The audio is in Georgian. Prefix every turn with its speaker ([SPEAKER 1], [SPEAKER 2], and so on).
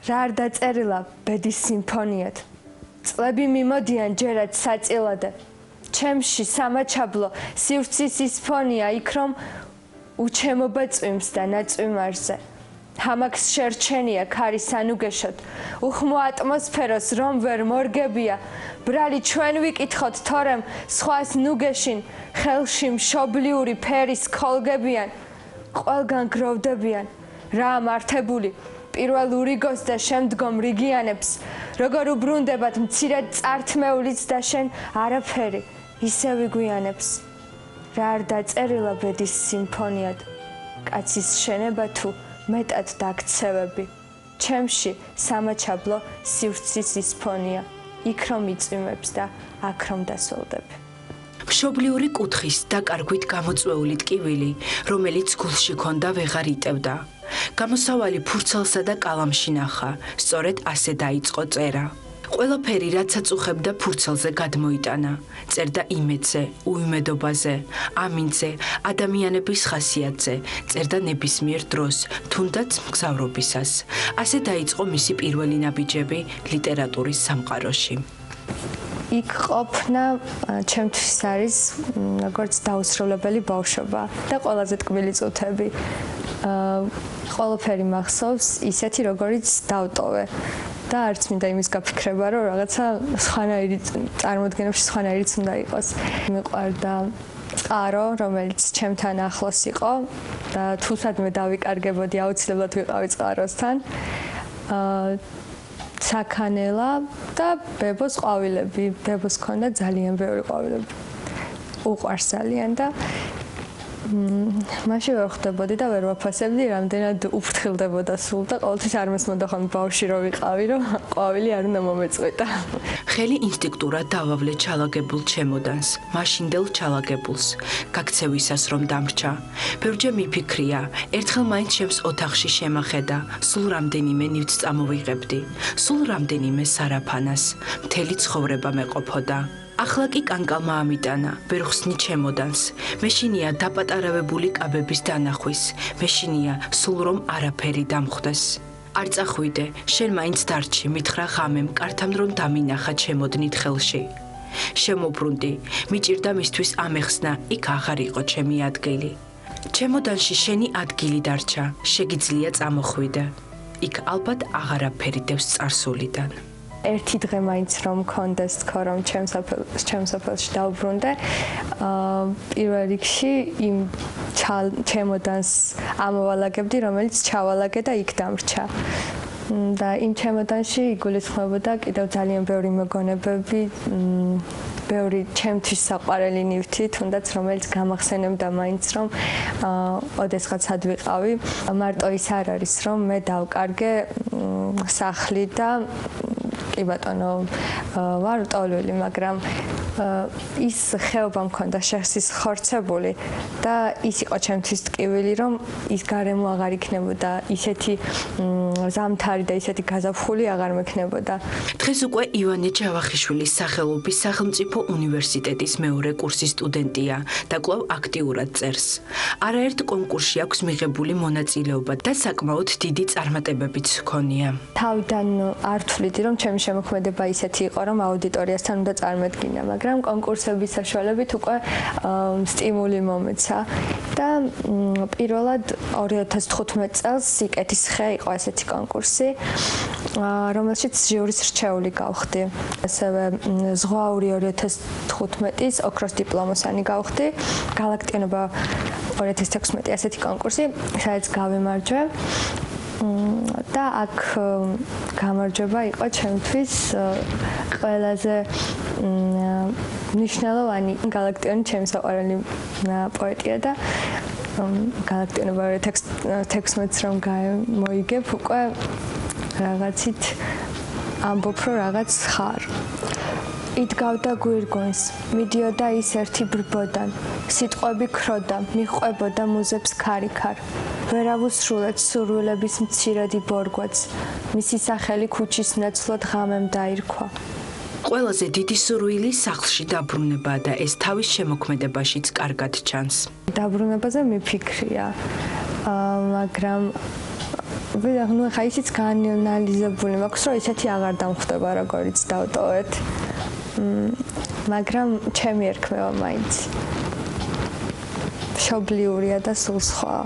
[SPEAKER 1] რა არ დაწერილა ბედის სიმფონიად წლები მიმოდიან ჯერაც საწილადე ჩემში სამაჩაბლო სივრცის ისფონია იქ რომ უჩემობა წვიმს და ნაწვიმარზე ჰამაკს შერჩენია ქარის ანუგეშოთ უხმო ატმოსფეროს რომ ვერ მორგებია ბრალი ჩვენ ვიკითხოთ თორემ სხვას ნუგეშინ ხელში მშობლიური ფერის ქოლგებიან ყველგან გროვდებიან რა მართებული პირველ ურიგოს და შემდგომ რიგიანებს როგორ უბრუნდებათ მცირედ წართმეულიც და შენ არაფერი ისევ იგვიანებს რა არ დაწერილა ბედის სიმფონიად კაცის შენება თუ მეტად დაქცევები ჩემში სამაჩაბლო სივრცის ისფონია იქ რომ იწვიმებს და აქ რომ დასოლდები
[SPEAKER 2] მშობლიური კუთხის დაკარგვით გამოწვეული ტკივილი რომელიც გულში ქონდა ვეღარ იტევდა გამოსავალი ფურცელსა და კალამში ნახა სწორედ ასე დაიწყო წერა ყველაფერი რაც აწუხებდა ფურცელზე გადმოიტანა წერდა იმედზე უიმედობაზე ამინდზე ადამიანების ხასიათზე წერდა ნებისმიერ დროს თუნდაც მგზავრობისას ასე დაიწყო მისი პირველი ნაბიჯები ლიტერატურის სამყაროში
[SPEAKER 1] იქ ყოფნა ჩემთვის არის როგორც დაუსრულებელი ბავშვობა და ყველაზე ტკბილი წუთები ყველაფერი მახსოვს ისეთი როგორიც დავტოვე და არც მინდა იმის გაფიქრება რომ რაღაცა სხვანაირი წარმოდგენებში სხვანაირიც უნდა იყოს მიყვარდა წყარო რომელიც ჩემთან ახლოს იყო და თუ სადმე დავიკარგებოდი აუცილებლად ვიყავი წყაროსთან საქანელა და ბებოს ყვავილები ბებოს ქონდა ძალიან ბევრი ყვავილები უყვარს ძალიან და მაშინ ვერ ხვდებოდი და ვერ ვაფასებდი რამდენად უფრთხილდებოდა სულ და ყოველთვის არ მოსმოდა ხომ ბავშვი რო ვიყავი რომ ყვავილი არ უნდა მომეწყვეტა
[SPEAKER 2] ხელი ინსტინქტურად დავავლე ჩალაგებულ ჩემოდანს მაშინდელ ჩალაგებულს გაქცევისას რომ დამრჩა ბევრჯერ მიფიქრია ერთხელ მაინც ჩემს ოთახში შემახედა სულ რამდენიმე ნივთს წამოვიღებდი სულ რამდენიმე სარაფანას მთელი ცხოვრება მეყოფოდა ახლა კი კანკალმა ამიტანა ვერ ხსნი ჩემოდანს მეშინია დაპატარავებული კაბების დანახვის მეშინია სულ რომ არაფერი დამხვდეს არ წახვიდე შენ მაინც დარჩი მითხრა ღამემ კართან რომ დამინახა ჩემოდნით ხელში შემოbrunდი მიჭირდა მისთვის ამეხსნა იქ აღარ იყო ჩემი ადგილი ჩემოდანში შენი ადგილი დარჩა შეგიძლია წამოხვიდე იქ ალბათ აღარაფერი დევს წარსულიდან
[SPEAKER 1] ერთი დღე მაინც რომ მქონდეს თქო რომ ჩემსოფელში დავბრუნდე პირველ რიგში იმ ჩემოდანს ამოვალაგებდი რომელიც ჩავალაგე და იქ დამრჩა და იმ ჩემოდანში იგულისხმებოდა კიდევ ძალიან ბევრი მოგონებები ბევრი ჩემთვის საყვარელი ნივთი თუნდაც რომელიც გამახსენებდა მაინც რომ ოდესღაც სად ვიყავი მარტო ის არ არის რომ მე დავკარგე სახლი და კი ბატონო ვარ ტოლვილი მაგრამ ის ხეობა მქონდა შეხსის ხორცებული და ის იყო ჩემთვის ტკივილი რომ ის გარემო აღარ იქნებოდა ისეთი ზამთარი და ისეთი გაზაფხული აღარ მექნებოდა
[SPEAKER 2] დღეს უკვე ივანე ჯავახიშვილის სახელობის სახელმწიფო უნივერსიტეტის მეორე კურსის სტუდენტია და კვლავ აქტიურად წერს არაერთ კონკურსში აქვს მიღებული მონაწილეობა და საკმაოდ დიდი წარმატებებიც ჰქონია
[SPEAKER 1] თავიდან არ თვლიდი რომ ჩემი შემოქმედება ისეთი იყო რომ აუდიტორიასთან უნდა წარმოედგინა მაგრამ კონკურსების საშუალებით უკვე სტიმული მომეცა და პირველად 2015 წელს სიკეთის ხე იყო ესეთი კონკურსი რომელშიც ჟიურის რჩეული გავხდი ასევე ზღვაური 2015-ის ოქროს დიპლომოსანი გავხდი გალაქტიონობა 2016 ასეთი კონკურსი სადაც გავიმარჯვე და აქ გამარჯვება იყო ჩემთვის ყველაზე მნიშვნელოვანი გალაქტიონი ჩემი საყვარელი პოეტია და გალაქტიონობა 2016-ს რომ მოიგებ უკვე რაღაცით ამბობ რომ რაღაც ხარ იდგავდა გვირგვინს მიდიოდა ის ერთი ბრბოდან სიტყვები ქროდა მიყვებოდა მუზებს ქარიქარ ვერავუსრულეთ სურვილების მცირედი ბორგვაც მისი სახელი ქუჩის ნაცვლად ღამემ დაირქვა
[SPEAKER 2] ყველაზე დიდი სურვილი სახლში დაბრუნებაა და ეს თავის შემოქმედებაშიც კარგად ჩანს
[SPEAKER 1] დაბრუნებაზე მიფიქრია მაგრამ ვიღა ნუ ხა ისიც გაანალიზებული მაქვს რომ ისეთი აღარ დამხვდება როგორიც დავტოვეთ მაგრამ ჩემი ერქმევა მაინც მშობლიურია და სულ სხვა